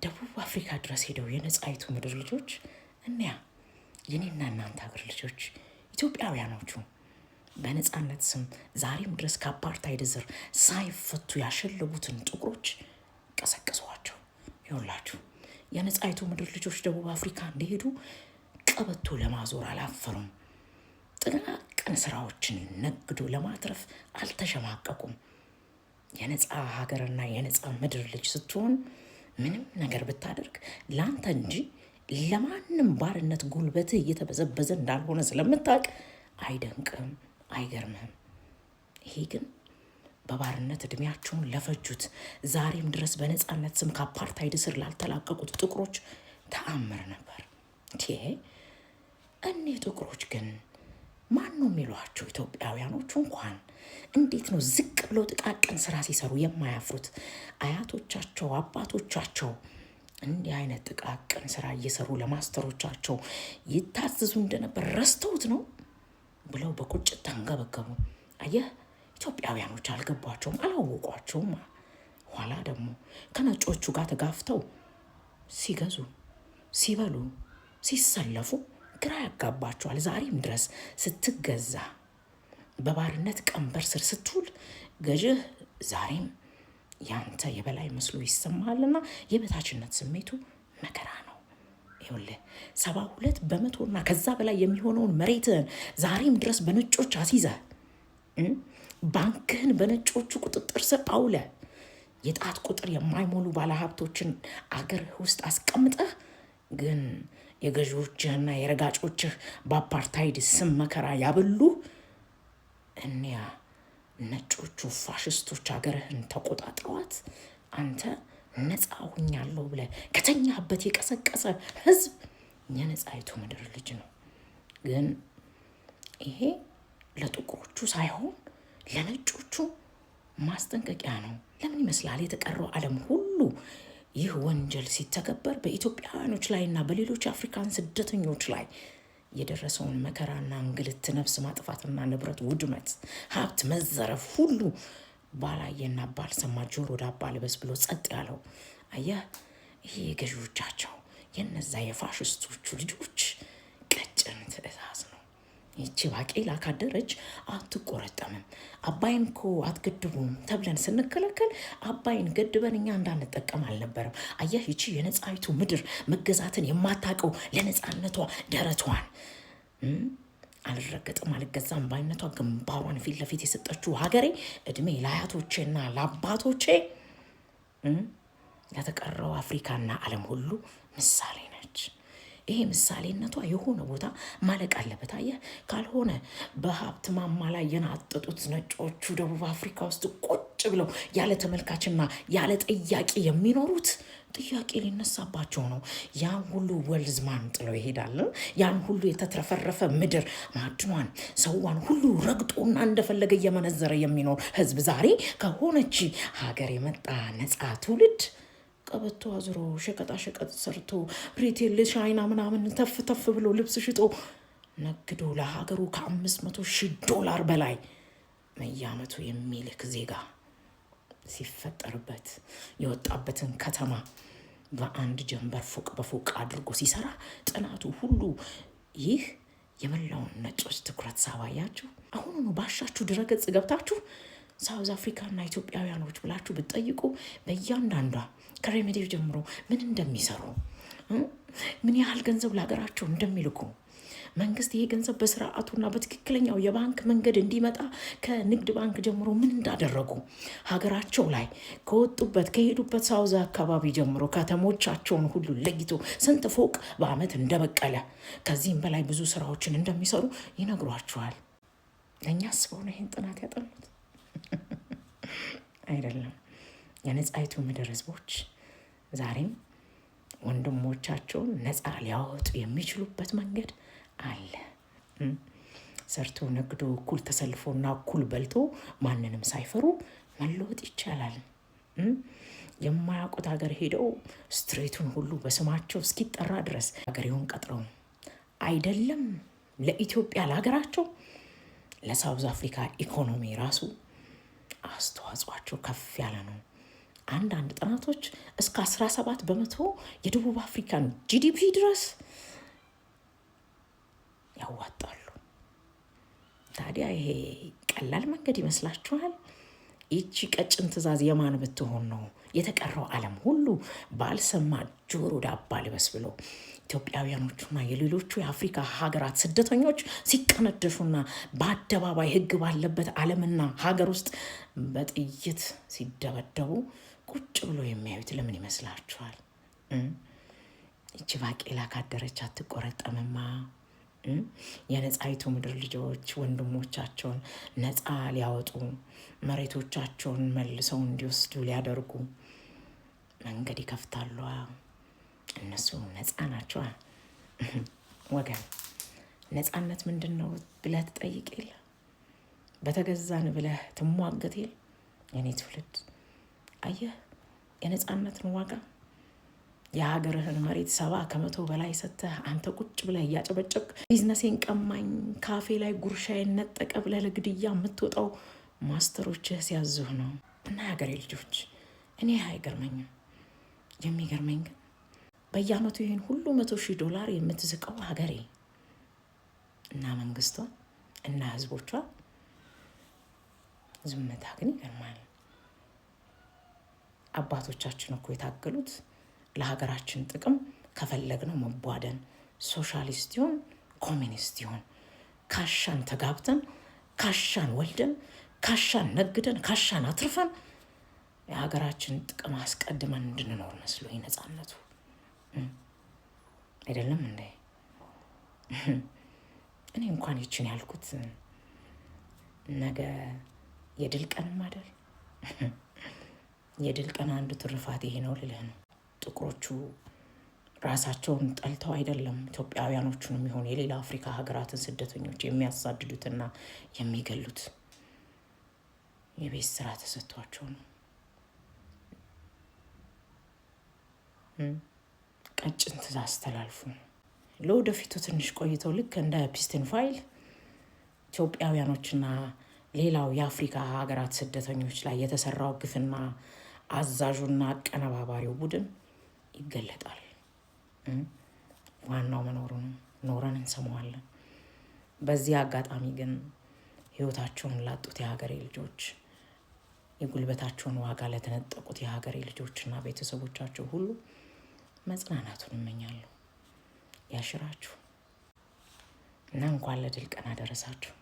ደቡብ አፍሪካ ድረስ ሄደው የነጻይቱ ምድር ልጆች እኒያ የኔና እናንተ ሀገር ልጆች ኢትዮጵያውያኖቹ በነጻነት ስም ዛሬም ድረስ ከአፓርታይድ ዘር ሳይፈቱ ያሸለቡትን ጥቁሮች ቀሰቀሷቸው። ይኸውላችሁ የነጻይቱ ምድር ልጆች ደቡብ አፍሪካ እንደሄዱ ቀበቶ ለማዞር አላፈሩም። ጥቃቅን ስራዎችን ነግዶ ለማትረፍ አልተሸማቀቁም። የነጻ ሀገርና የነጻ ምድር ልጅ ስትሆን ምንም ነገር ብታደርግ ለአንተ እንጂ ለማንም ባርነት ጉልበትህ እየተበዘበዘ እንዳልሆነ ስለምታውቅ አይደንቅም፣ አይገርምህም። ይሄ ግን በባርነት እድሜያቸውን ለፈጁት ዛሬም ድረስ በነጻነት ስም ከአፓርታይድ ስር ላልተላቀቁት ጥቁሮች ተአምር ነበር። እኒህ ጥቁሮች ግን ማን ነው የሚሏቸው? ኢትዮጵያውያኖቹ እንኳን እንዴት ነው ዝቅ ብለው ጥቃቅን ስራ ሲሰሩ የማያፍሩት? አያቶቻቸው አባቶቻቸው እንዲህ አይነት ጥቃቅን ስራ እየሰሩ ለማስተሮቻቸው ይታዘዙ እንደነበር ረስተውት ነው ብለው በቁጭት ተንገበገቡ። አየህ ኢትዮጵያውያኖች አልገቧቸውም፣ አላወቋቸውም። ኋላ ደግሞ ከነጮቹ ጋር ተጋፍተው ሲገዙ፣ ሲበሉ፣ ሲሰለፉ ግራ ያጋባቸዋል። ዛሬም ድረስ ስትገዛ በባርነት ቀንበር ስር ስትውል ገዥህ ዛሬም ያንተ የበላይ መስሎ ይሰማልና የበታችነት ስሜቱ መከራ ነው። ይኸውልህ 72% ከዛ በላይ የሚሆነውን መሬትህን ዛሬም ድረስ በነጮች አስይዘህ ባንክህን በነጮቹ ቁጥጥር ስር አውለ የጣት ቁጥር የማይሞሉ ባለሀብቶችን አገር ውስጥ አስቀምጠህ ግን የገዢዎችህና የረጋጮችህ በአፓርታይድ ስም መከራ ያበሉ እኒያ ነጮቹ ፋሽስቶች ሀገርህን ተቆጣጥረዋት አንተ ነፃ ሁኛለሁ ብለህ ከተኛህበት የቀሰቀሰ ህዝብ የነፃይቱ ምድር ልጅ ነው። ግን ይሄ ለጥቁሮቹ ሳይሆን ለነጮቹ ማስጠንቀቂያ ነው። ለምን ይመስላል? የተቀረው ዓለም ሁሉ ይህ ወንጀል ሲተገበር በኢትዮጵያውያኖች ላይና በሌሎች አፍሪካን ስደተኞች ላይ የደረሰውን መከራና እንግልት፣ ነፍስ ማጥፋትና ንብረት ውድመት፣ ሀብት መዘረፍ ሁሉ ባላየና ባልሰማ ጆሮ ዳባ ልበስ ብሎ ጸጥ ያለው አየህ፣ ይሄ የገዢዎቻቸው የነዛ የፋሽስቶቹ ልጆች ቀጭን ትዕዛዝ ነው። ይቺ ባቄላ ካደረች አትቆረጠምም። አባይን እኮ አትገድቡም ተብለን ስንከለከል አባይን ገድበን እኛ እንዳንጠቀም አልነበረም። አየህ ይቺ የነጻይቱ ምድር መገዛትን የማታውቀው ለነጻነቷ ደረቷን አልረገጥም አልገዛም ባይነቷ ግንባሯን ፊት ለፊት የሰጠችው ሀገሬ እድሜ ለአያቶቼና ለአባቶቼ ለተቀረው አፍሪካና ዓለም ሁሉ ምሳሌ ነች። ይሄ ምሳሌነቷ የሆነ ቦታ ማለቅ አለበት። አየህ ካልሆነ በሀብት ማማ ላይ የናጠጡት ነጮቹ ደቡብ አፍሪካ ውስጥ ቁጭ ብለው ያለ ተመልካችና ያለ ጥያቄ የሚኖሩት ጥያቄ ሊነሳባቸው ነው። ያን ሁሉ ወልዝ ማን ጥለው ይሄዳል? ያን ሁሉ የተትረፈረፈ ምድር ማዕድኗን ሰዋን ሁሉ ረግጦና እንደፈለገ እየመነዘረ የሚኖር ህዝብ ዛሬ ከሆነች ሀገር የመጣ ነፃ ትውልድ ቀበቶ አዝሮ ሸቀጣሸቀጥ ሰርቶ ሪቴል ቻይና ምናምን ተፍ ተፍ ብሎ ልብስ ሽጦ ነግዶ ለሀገሩ $500,000 በላይ በየዓመቱ የሚልክ ዜጋ ሲፈጠርበት የወጣበትን ከተማ በአንድ ጀንበር ፎቅ በፎቅ አድርጎ ሲሰራ ጥናቱ ሁሉ ይህ የመላውን ነጮች ትኩረት ሳባያችሁ አሁኑኑ ባሻችሁ ድረገጽ ገብታችሁ ሳውዝ አፍሪካና ኢትዮጵያውያኖች ብላችሁ ብትጠይቁ በእያንዳንዷ ከሬሜዲው ጀምሮ ምን እንደሚሰሩ ምን ያህል ገንዘብ ለሀገራቸው እንደሚልኩ መንግስት ይሄ ገንዘብ በስርዓቱና በትክክለኛው የባንክ መንገድ እንዲመጣ ከንግድ ባንክ ጀምሮ ምን እንዳደረጉ ሀገራቸው ላይ ከወጡበት ከሄዱበት ሳውዝ አካባቢ ጀምሮ ከተሞቻቸውን ሁሉ ለይቶ ስንት ፎቅ በአመት እንደበቀለ ከዚህም በላይ ብዙ ስራዎችን እንደሚሰሩ ይነግሯቸዋል። ለእኛ አስበው ነው ይህን ጥናት ያጠኑት አይደለም። የነጻይቱ ምድር ህዝቦች ዛሬም ወንድሞቻቸውን ነፃ ሊያወጡ የሚችሉበት መንገድ አለ። ሰርቶ ነግዶ እኩል ተሰልፎና እኩል በልቶ ማንንም ሳይፈሩ መለወጥ ይቻላል። የማያውቁት ሀገር ሄደው ስትሬቱን ሁሉ በስማቸው እስኪጠራ ድረስ ሀገሬውን ቀጥረው አይደለም ለኢትዮጵያ ለሀገራቸው ለሳውዝ አፍሪካ ኢኮኖሚ ራሱ አስተዋጽኦአቸው ከፍ ያለ ነው። አንዳንድ ጥናቶች እስከ 17% የደቡብ አፍሪካን ጂዲፒ ድረስ ያዋጣሉ። ታዲያ ይሄ ቀላል መንገድ ይመስላችኋል? ይቺ ቀጭን ትእዛዝ የማን ብትሆን ነው የተቀረው ዓለም ሁሉ ባልሰማ ጆሮ ዳባ ልበስ ብሎ ኢትዮጵያውያኖቹና የሌሎቹ የአፍሪካ ሀገራት ስደተኞች ሲቀነደሹና በአደባባይ ሕግ ባለበት ዓለምና ሀገር ውስጥ በጥይት ሲደበደቡ ቁጭ ብሎ የሚያዩት ለምን ይመስላችኋል? ይቺ ባቄላ ካደረች አትቆረጠምማ። የነጻይቱ ምድር ልጆች ወንድሞቻቸውን ነጻ ሊያወጡ መሬቶቻቸውን መልሰው እንዲወስዱ ሊያደርጉ መንገድ ይከፍታሉ። እነሱ ነጻ ናቸው። ወገን ነጻነት ምንድን ነው ብለህ ትጠይቅ የለ? በተገዛን ብለህ ትሟገት የለ? የኔ ትውልድ አየህ የነጻነትን ዋጋ። የሀገርህን መሬት 70% በላይ ሰጥተህ አንተ ቁጭ ብለህ እያጨበጨብክ ቢዝነሴን ቀማኝ ካፌ ላይ ጉርሻዬን ነጠቀ ብለህ ለግድያ የምትወጣው ማስተሮችህ ሲያዙህ ነው። እና የሀገሬ ልጆች እኔ አይገርመኝም። የሚገርመኝ ግን በየአመቱ ይህን ሁሉ $100,000 የምትዝቀው ሀገሬ እና መንግስቷ እና ህዝቦቿ ዝምታ ግን ይገርማል። አባቶቻችን እኮ የታገሉት ለሀገራችን ጥቅም ከፈለግነው መቧደን ሶሻሊስት ይሁን ኮሚኒስት ይሁን ካሻን ተጋብተን ካሻን ወልደን ካሻን ነግደን ካሻን አትርፈን የሀገራችን ጥቅም አስቀድመን እንድንኖር መስሎኝ ነጻነቱ አይደለም እንዴ? እኔ እንኳን ይችን ያልኩት ነገ የድል ቀንም አይደል? የድል ቀን አንዱ ትርፋት ይሄ ነው ልልህ ነው። ጥቁሮቹ ራሳቸውን ጠልተው አይደለም ኢትዮጵያውያኖቹን የሚሆን የሌላ አፍሪካ ሀገራትን ስደተኞች የሚያሳድዱትና የሚገሉት። የቤት ስራ ተሰጥቷቸው ነው። ቀጭን ትእዛዝ ተላልፉ። ለወደፊቱ ትንሽ ቆይተው ልክ እንደ ፒስትን ፋይል ኢትዮጵያውያኖችና ሌላው የአፍሪካ ሀገራት ስደተኞች ላይ የተሰራው ግፍና አዛዡና አቀነባባሪው ቡድን ይገለጣል። ዋናው መኖሩ ነው። ኖረን እንሰማዋለን። በዚህ አጋጣሚ ግን ህይወታቸውን ላጡት የሀገሬ ልጆች፣ የጉልበታቸውን ዋጋ ለተነጠቁት የሀገሬ ልጆችና ቤተሰቦቻቸው ሁሉ መጽናናቱን እመኛለሁ። ያሽራችሁ እና እንኳን ለድል ቀን አደረሳችሁ።